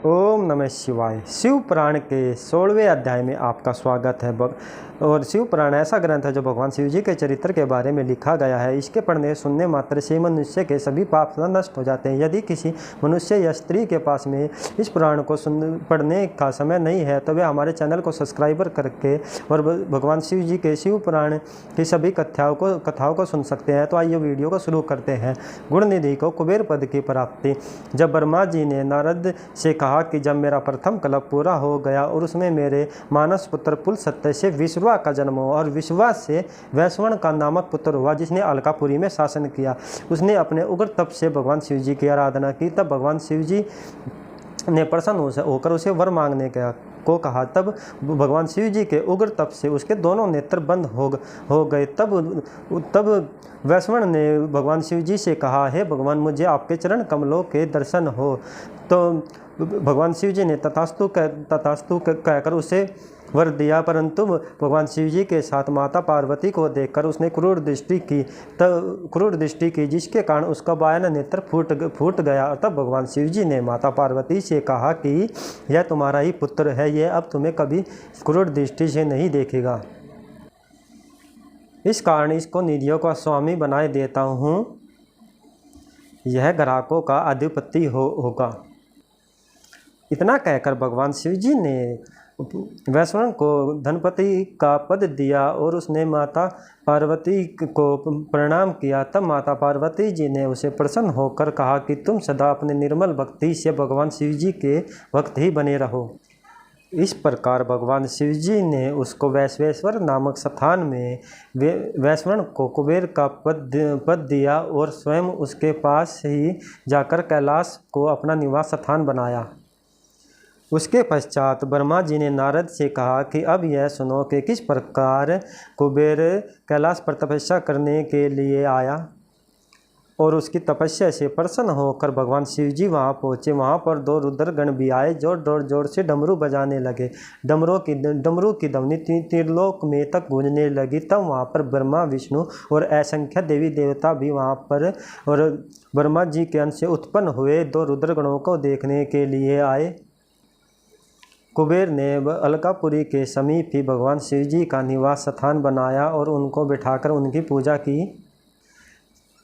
ओम नमः शिवाय। शिव पुराण के 16वें अध्याय में आपका स्वागत है। और शिव पुराण ऐसा ग्रंथ है जो भगवान शिव जी के चरित्र के बारे में लिखा गया है। इसके पढ़ने सुनने मात्र से मनुष्य के सभी पाप नष्ट हो जाते हैं। यदि किसी मनुष्य या स्त्री के पास में इस पुराण को पढ़ने का समय नहीं है तो वे हमारे चैनल को सब्सक्राइबर करके और भगवान शिव जी के शिव पुराण की सभी कथाओं को सुन सकते हैं। तो आइए वीडियो को शुरू करते हैं। गुण निधि को कुबेर पद की प्राप्ति। जब ब्रह्मा जी ने नारद से कहा कि जब मेरा प्रथम कल्प पूरा हो गया और उसमें मेरे मानस पुत्र पुलस्त्य से विश्वा का जन्म हुआ और विश्वा से वैश्वण का नामक पुत्र हुआ जिसने अलकापुरी में शासन किया, उसने अपने उग्र तप से भगवान शिव जी की आराधना की। तब भगवान शिव जी ने प्रसन्न होकर उसे वर मांगने को कहा। तब भगवान शिव जी के उग्र तप से उसके दोनों नेत्र बंद हो गए। तब वैश्वण ने भगवान शिव जी से कहा, हे भगवान, मुझे आपके चरण कमलों के दर्शन हो। तो भगवान शिव जी ने तथास्तु कहकर उसे वर दिया, परंतु भगवान शिव जी के साथ माता पार्वती को देखकर उसने क्रूर दृष्टि की जिसके कारण उसका बायां नेत्र फूट गया। तब भगवान शिव जी ने माता पार्वती से कहा कि यह तुम्हारा ही पुत्र है, यह अब तुम्हें कभी क्रूर दृष्टि से नहीं देखेगा। इस कारण इसको निधियों का स्वामी बनाए देता हूँ, यह ग्राहकों का अधिपति होगा। इतना कहकर भगवान शिव जी ने वैश्वण को धनपति का पद दिया और उसने माता पार्वती को प्रणाम किया। तब माता पार्वती जी ने उसे प्रसन्न होकर कहा कि तुम सदा अपने निर्मल भक्ति से भगवान शिव जी के भक्त ही बने रहो। इस प्रकार भगवान शिव जी ने उसको वैश्वेश्वर नामक स्थान में वैश्वण को कुबेर का पद दिया और स्वयं उसके पास ही जाकर कैलाश को अपना निवास स्थान बनाया। उसके पश्चात ब्रह्मा जी ने नारद से कहा कि अब यह सुनो कि किस प्रकार कुबेर कैलाश पर तपस्या करने के लिए आया और उसकी तपस्या से प्रसन्न होकर भगवान शिव जी वहाँ पहुँचे। वहाँ पर दो रुद्रगण भी आए जो जोर जोर से डमरू बजाने लगे। डमरू की ध्वनि त्रिलोक में तक गूंजने लगी। तब वहाँ पर ब्रह्मा, विष्णु और असंख्य देवी देवता भी वहाँ पर और ब्रह्मा जी के अंश से उत्पन्न हुए दो रुद्रगणों को देखने के लिए आए। कुबेर ने अलकापुरी के समीप ही भगवान शिव जी का निवास स्थान बनाया और उनको बिठाकर उनकी पूजा की।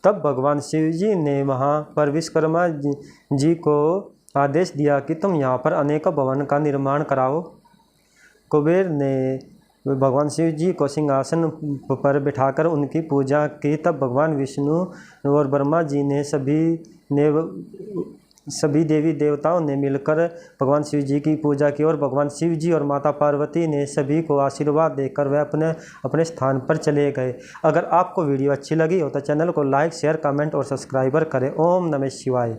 तब भगवान शिव जी ने वहाँ पर विश्वकर्मा जी को आदेश दिया कि तुम यहाँ पर अनेकों भवन का निर्माण कराओ। कुबेर ने भगवान शिव जी को सिंहासन पर बिठाकर उनकी पूजा की। तब भगवान विष्णु और ब्रह्मा जी ने सभी देवी देवताओं ने मिलकर भगवान शिव जी की पूजा की और भगवान शिव जी और माता पार्वती ने सभी को आशीर्वाद देकर वह अपने स्थान पर चले गए। अगर आपको वीडियो अच्छी लगी हो तो चैनल को लाइक, शेयर, कमेंट और सब्सक्राइबर करें। ओम नमः शिवाय।